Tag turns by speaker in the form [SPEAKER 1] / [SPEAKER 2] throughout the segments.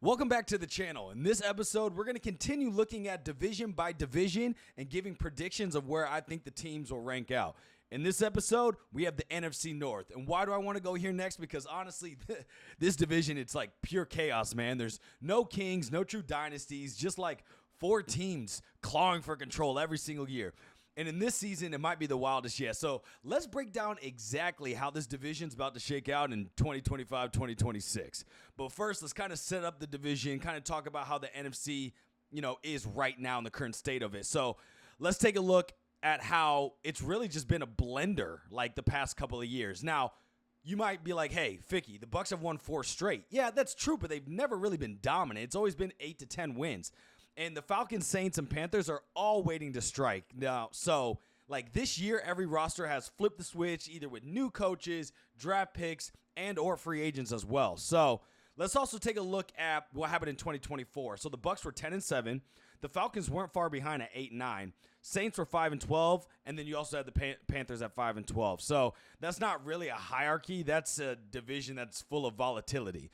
[SPEAKER 1] Welcome back to the channel. In this episode, we're going to continue looking at division by division and giving predictions of where I think the teams will rank out. In this episode, we have the NFC North. And why do I want to go here next? Because honestly, this division, it's like pure chaos, man. There's no kings, no true dynasties, just like four teams clawing for control every single year. And in this season, it might be the wildest yet. So let's break down exactly how this division's about to shake out in 2025, 2026. But first, let's kind of set up the division, kind of talk about how the NFC, is right now in the current state of it. So let's take a look at how it's really just been a blender like the past couple of years. Now, you might be like, hey, Ficky, the Bucs have won 4 straight. Yeah, that's true, but they've never really been dominant. It's always been 8 to 10 wins. And the Falcons, Saints, and Panthers are all waiting to strike. Now, so like this year, every roster has flipped the switch either with new coaches, draft picks, and or free agents as well. So let's also take a look at what happened in 2024. So the Bucs were 10-7. The Falcons weren't far behind at 8-9. Saints were 5-12, and then you also had the Panthers at 5-12. So that's not really a hierarchy. That's a division that's full of volatility.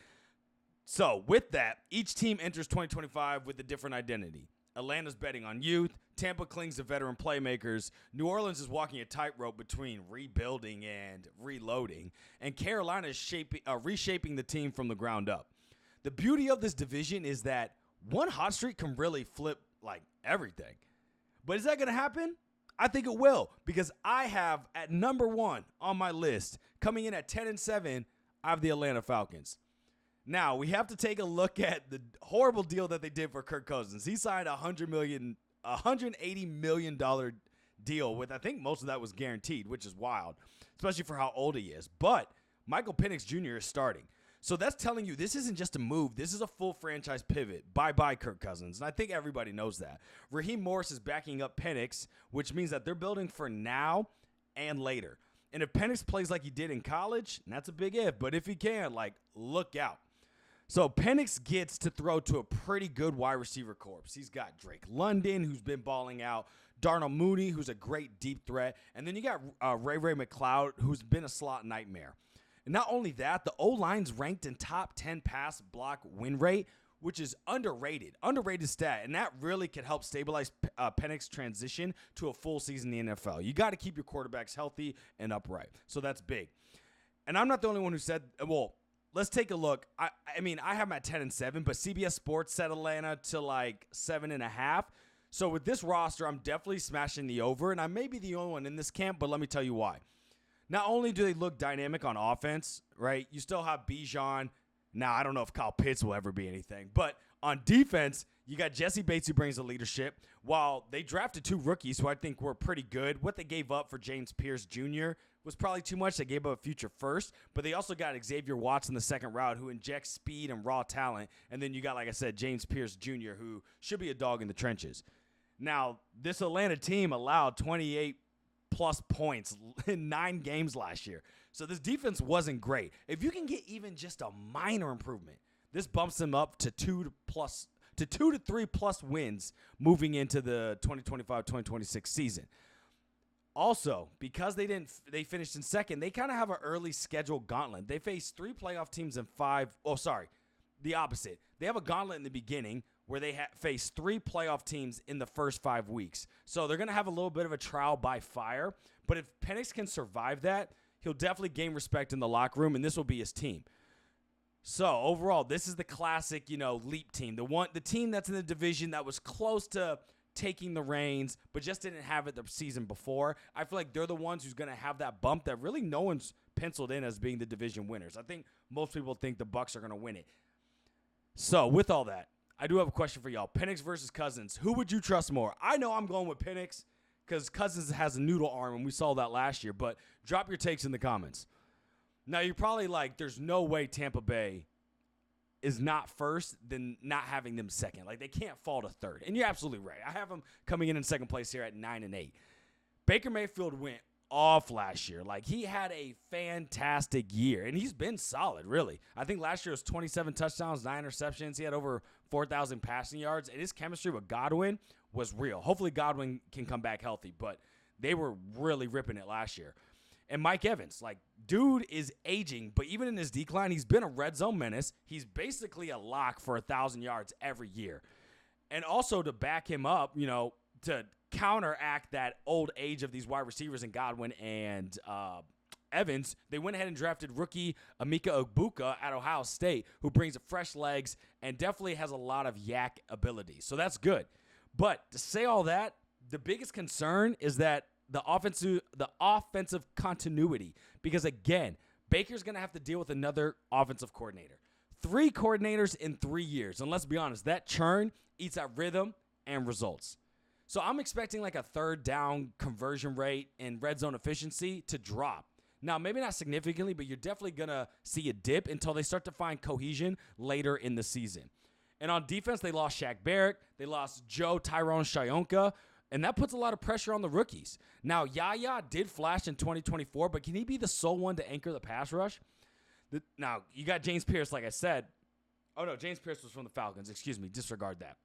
[SPEAKER 1] So with that, each team enters 2025 with a different identity. Atlanta's betting on youth. Tampa clings to veteran playmakers. New Orleans is walking a tightrope between rebuilding and reloading. And Carolina is reshaping the team from the ground up. The beauty of this division is that one hot streak can really flip like everything. But is that going to happen? I think it will, because I have at number 1 on my list, coming in at 10-7, I have the Atlanta Falcons. Now, we have to take a look at the horrible deal that they did for Kirk Cousins. He signed a $180 million deal with, I think most of that was guaranteed, which is wild, especially for how old he is. But Michael Penix Jr. is starting. So that's telling you this isn't just a move. This is a full franchise pivot. Bye-bye, Kirk Cousins. And I think everybody knows that. Raheem Morris is backing up Penix, which means that they're building for now and later. And if Penix plays like he did in college, and that's a big if, but if he can, look out. So Penix gets to throw to a pretty good wide receiver corps. He's got Drake London, who's been balling out, Darnell Mooney, who's a great deep threat, and then you got Ray McCloud, who's been a slot nightmare. And not only that, the O-line's ranked in top 10 pass block win rate, which is underrated stat, and that really could help stabilize Penix's transition to a full season in the NFL. You got to keep your quarterbacks healthy and upright, so that's big. And I'm not the only one who said, well, let's take a look. I mean, I have them at 10-7, but CBS Sports set Atlanta to 7.5. So with this roster, I'm definitely smashing the over, and I may be the only one in this camp, but let me tell you why. Not only do they look dynamic on offense, right? You still have Bijan. Now, I don't know if Kyle Pitts will ever be anything, but on defense, you got Jesse Bates, who brings the leadership. While they drafted 2 rookies who I think were pretty good, what they gave up for James Pierce Jr. was probably too much. They gave up a future first, but they also got Xavier Watts in the second round, who injects speed and raw talent. And then you got, like I said, James Pierce Jr., who should be a dog in the trenches. Now, this Atlanta team allowed 28-plus points in 9 games last year. So this defense wasn't great. If you can get even just a minor improvement, this bumps them up to 2 to 3 plus wins moving into the 2025-2026 season. Also, because they finished in second, they kind of have an early scheduled gauntlet. They face 3 playoff teams in 5. Oh, sorry, the opposite. They have a gauntlet in the beginning where they face 3 playoff teams in the first 5 weeks. So they're going to have a little bit of a trial by fire. But if Penix can survive that, he'll definitely gain respect in the locker room, and this will be his team. So overall, this is the classic, leap team. The team that's in the division that was close to taking the reins, but just didn't have it the season before. I feel like they're the ones who's going to have that bump that really no one's penciled in as being the division winners. I think most people think the Bucs are going to win it. So with all that, I do have a question for y'all. Penix versus Cousins. Who would you trust more? I know I'm going with Penix because Cousins has a noodle arm, and we saw that last year, but drop your takes in the comments. Now, you're probably like, there's no way Tampa Bay is not first, then not having them second. They can't fall to third. And you're absolutely right. I have them coming in second place here at 9-8. Baker Mayfield went off last year. He had a fantastic year, and he's been solid, really. I think last year was 27 touchdowns, 9 interceptions. He had over 4,000 passing yards, and his chemistry with Godwin was real. Hopefully Godwin can come back healthy, but they were really ripping it last year. And Mike Evans, like, dude is aging, but even in his decline, he's been a red zone menace. He's basically a lock for 1,000 yards every year. And also to back him up, to counteract that old age of these wide receivers in Godwin and Evans, they went ahead and drafted rookie Emeka Egbuka at Ohio State, who brings fresh legs and definitely has a lot of yak ability. So that's good. But to say all that, the biggest concern is that the offensive continuity, because again, Baker's going to have to deal with another offensive coordinator. 3 coordinators in 3 years. And let's be honest, that churn eats at rhythm and results. So I'm expecting like a third down conversion rate and red zone efficiency to drop. Now, maybe not significantly, but you're definitely going to see a dip until they start to find cohesion later in the season. And on defense, they lost Shaq Barrett. They lost Joe Tyrone Shionka. And that puts a lot of pressure on the rookies. Now, Yaya did flash in 2024, but can he be the sole one to anchor the pass rush? Now, you got James Pierce, like I said. Oh, no, James Pierce was from the Falcons. Excuse me, disregard that.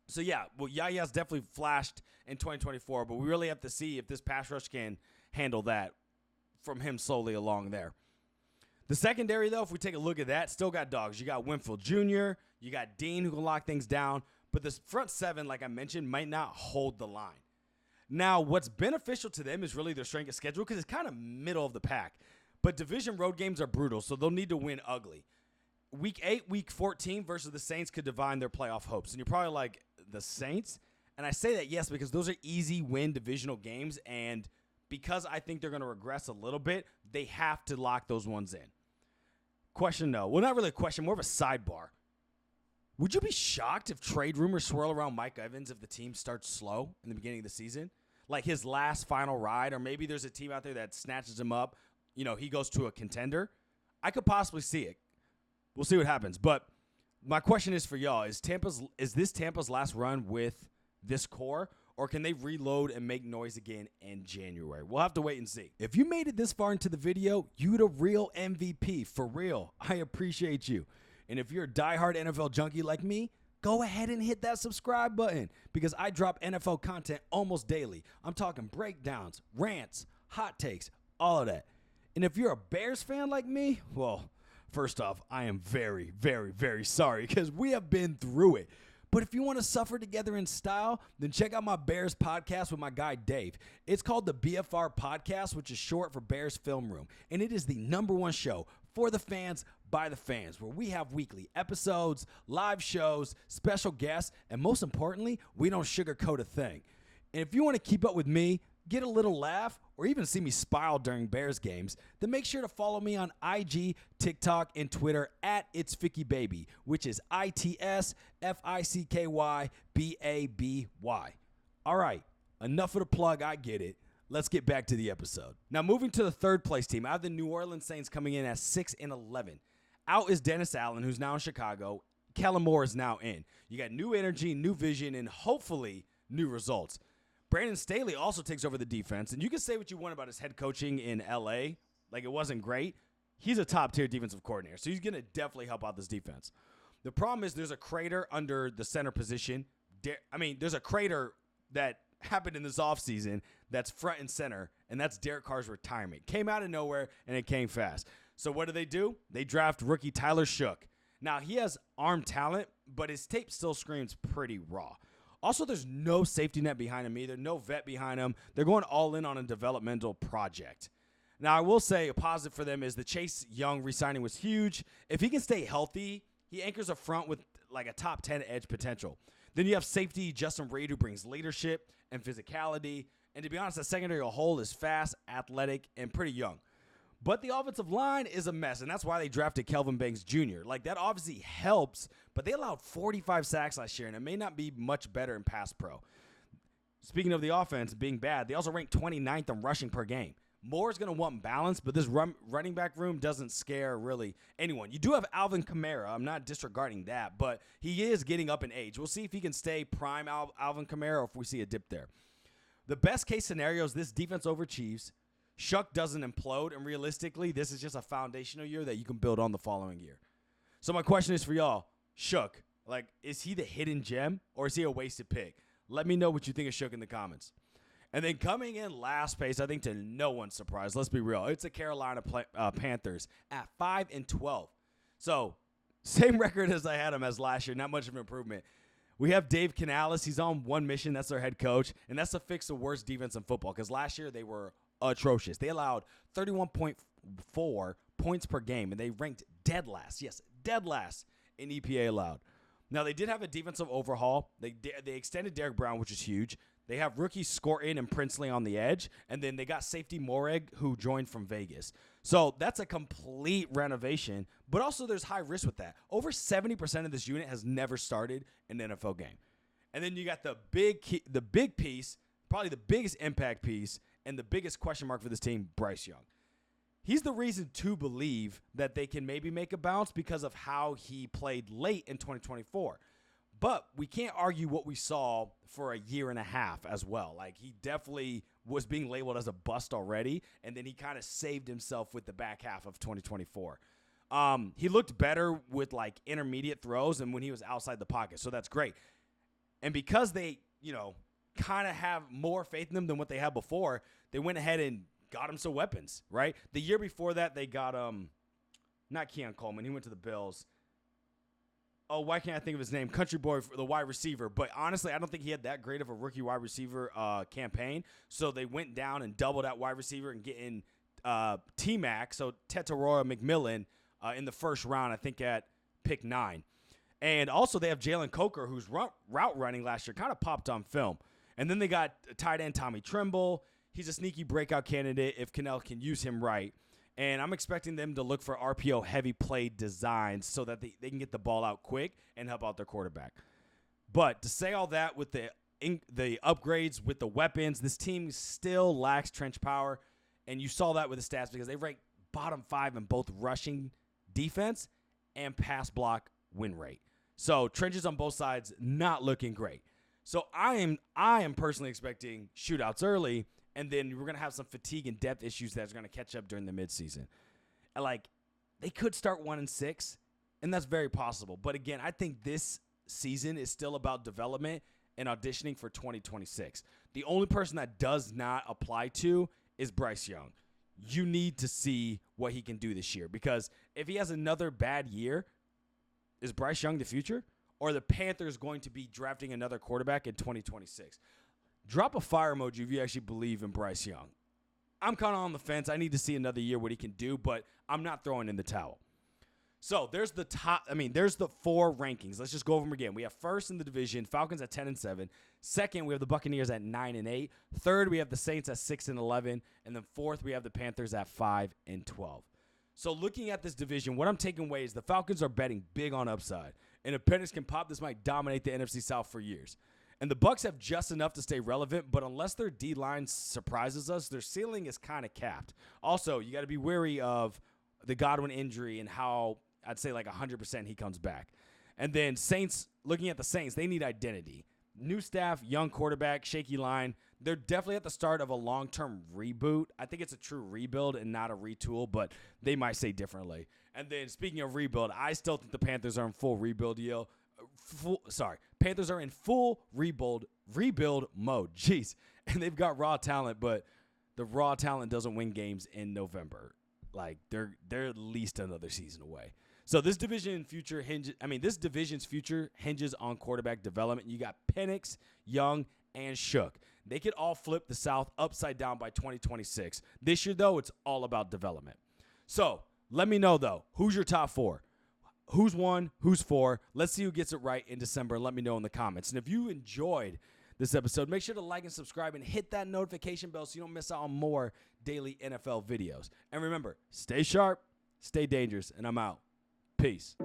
[SPEAKER 1] So, yeah, well, Yaya's definitely flashed in 2024, but we really have to see if this pass rush can handle that from him solely along there. The secondary, though, if we take a look at that, still got dogs. You got Winfield Jr., you got Dean who can lock things down, but this front 7, like I mentioned, might not hold the line. Now, what's beneficial to them is really their strength of schedule because it's kind of middle of the pack. But division road games are brutal, so they'll need to win ugly. Week 8, Week 14 versus the Saints could divine their playoff hopes. And you're probably like, the Saints? And I say that, yes, because those are easy win divisional games, and because I think they're going to regress a little bit, they have to lock those ones in. Question, no. Well, not really a question, more of a sidebar. Would you be shocked if trade rumors swirl around Mike Evans if the team starts slow in the beginning of the season? Like his last final ride, or maybe there's a team out there that snatches him up. He goes to a contender. I could possibly see it. We'll see what happens. But my question is for y'all, is this Tampa's last run with this core, or can they reload and make noise again in January? We'll have to wait and see. If you made it this far into the video, you the real MVP. For real. I appreciate you. And if you're a diehard NFL junkie like me, go ahead and hit that subscribe button because I drop NFL content almost daily. I'm talking breakdowns, rants, hot takes, all of that. And if you're a Bears fan like me, well, first off, I am very, very, very sorry because we have been through it. But if you want to suffer together in style, then check out my Bears podcast with my guy Dave. It's called the BFR Podcast, which is short for Bears Film Room. And it is the #1 show for the fans, by the fans, where we have weekly episodes, live shows, special guests, and most importantly, we don't sugarcoat a thing. And if you want to keep up with me, get a little laugh, or even see me smile during Bears games, then make sure to follow me on IG, TikTok, and Twitter at itsfickybaby, which is ITSFICKYBABY. All right, enough of the plug, I get it. Let's get back to the episode. Now, moving to the third place team, I have the New Orleans Saints coming in at 6-11. Out is Dennis Allen, who's now in Chicago. Kellen Moore is now in. You got new energy, new vision, and hopefully new results. Brandon Staley also takes over the defense, and you can say what you want about his head coaching in L.A., like it wasn't great. He's a top-tier defensive coordinator, so he's going to definitely help out this defense. The problem is there's a crater under the center position. There's a crater that happened in this offseason that's front and center, and that's Derek Carr's retirement. Came out of nowhere, and it came fast. So what do? They draft rookie Tyler Shook. Now, he has arm talent, but his tape still screams pretty raw. Also, there's no safety net behind him either, no vet behind him. They're going all in on a developmental project. Now, I will say a positive for them is the Chase Young re-signing was huge. If he can stay healthy, he anchors a front with like a top 10 edge potential. Then you have safety Justin Reed, who brings leadership and physicality. And to be honest, the secondary whole is fast, athletic, and pretty young. But the offensive line is a mess, and that's why they drafted Kelvin Banks Jr. Like, that obviously helps, but they allowed 45 sacks last year, and it may not be much better in pass pro. Speaking of the offense being bad, they also ranked 29th in rushing per game. Moore's going to want balance, but this running back room doesn't scare really anyone. You do have Alvin Kamara. I'm not disregarding that, but he is getting up in age. We'll see if he can stay prime Alvin Kamara or if we see a dip there. The best case scenario is this defense overachieves. Shook doesn't implode, and realistically, this is just a foundational year that you can build on the following year. So my question is for y'all, Shook, like, is he the hidden gem, or is he a wasted pick? Let me know what you think of Shook in the comments. And then coming in last place, I think to no one's surprise, let's be real, it's the Carolina Panthers at 5-12. So same record as I had them as last year, not much of an improvement. We have Dave Canales. He's on one mission. That's their head coach, and that's to fix the worst defense in football because last year they were atrocious. They allowed 31.4 points per game, and they ranked dead last. Yes, dead last in EPA allowed. Now, they did have a defensive overhaul. They extended Derek Brown, which is huge. They have rookies Scorton and Princely on the edge, and then they got safety Moreg, who joined from Vegas. So that's a complete renovation, but also there's high risk with that. Over 70% of this unit has never started an NFL game. And then you got the big piece, probably the biggest impact piece, and the biggest question mark for this team, Bryce Young. He's the reason to believe that they can maybe make a bounce because of how he played late in 2024. But we can't argue what we saw for a year and a half as well. Like, he definitely was being labeled as a bust already, and then he kind of saved himself with the back half of 2024. He looked better with, like, intermediate throws and when he was outside the pocket, so that's great. And because they, kind of have more faith in him than what they had before, they went ahead and got him some weapons, right? The year before that, they got, not Keon Coleman. He went to the Bills. Oh, why can't I think of his name? Country Boy, the wide receiver. But honestly, I don't think he had that great of a rookie wide receiver campaign. So they went down and doubled that wide receiver and getting T-Mac, so Tetaroa McMillan, in the first round, I think at pick 9. And also they have Jalen Coker, who's route running last year, kind of popped on film. And then they got tight end Tommy Trimble. He's a sneaky breakout candidate if Cannell can use him right. And I'm expecting them to look for RPO-heavy play designs so that they can get the ball out quick and help out their quarterback. But to say all that with the upgrades, with the weapons, this team still lacks trench power. And you saw that with the stats because they ranked bottom 5 in both rushing defense and pass block win rate. So trenches on both sides not looking great. So I am personally expecting shootouts early. And then we're going to have some fatigue and depth issues that's going to catch up during the midseason. And, they could start 1-6, and that's very possible. But, again, I think this season is still about development and auditioning for 2026. The only person that does not apply to is Bryce Young. You need to see what he can do this year because if he has another bad year, is Bryce Young the future? Or are the Panthers going to be drafting another quarterback in 2026? Drop a fire emoji if you actually believe in Bryce Young. I'm kind of on the fence. I need to see another year what he can do, but I'm not throwing in the towel. So there's the 4 rankings. Let's just go over them again. We have first in the division, Falcons at 10-7. Second, we have the Buccaneers at 9-8. Third, we have the Saints at 6-11. And then fourth, we have the Panthers at 5-12. So looking at this division, what I'm taking away is the Falcons are betting big on upside. And if Penix can pop, this might dominate the NFC South for years. And the Bucs have just enough to stay relevant, but unless their D-line surprises us, their ceiling is kind of capped. Also, you got to be wary of the Godwin injury and how I'd say 100% he comes back. And then Saints, looking at the Saints, they need identity. New staff, young quarterback, shaky line. They're definitely at the start of a long-term reboot. I think it's a true rebuild and not a retool, but they might say differently. And then speaking of rebuild, I still think the Panthers are in full rebuild deal. Panthers are in full rebuild mode. Jeez. And they've got raw talent, but the raw talent doesn't win games in November. They're at least another season away. So this division's future hinges on quarterback development. You got Penix, Young, and Shook. They could all flip the South upside down by 2026. This year, though, it's all about development. So let me know, though, who's your top 4? Who's 1? Who's 4? Let's see who gets it right in December. Let me know in the comments. And if you enjoyed this episode, make sure to like and subscribe and hit that notification bell so you don't miss out on more daily NFL videos. And remember, stay sharp, stay dangerous, and I'm out. Peace.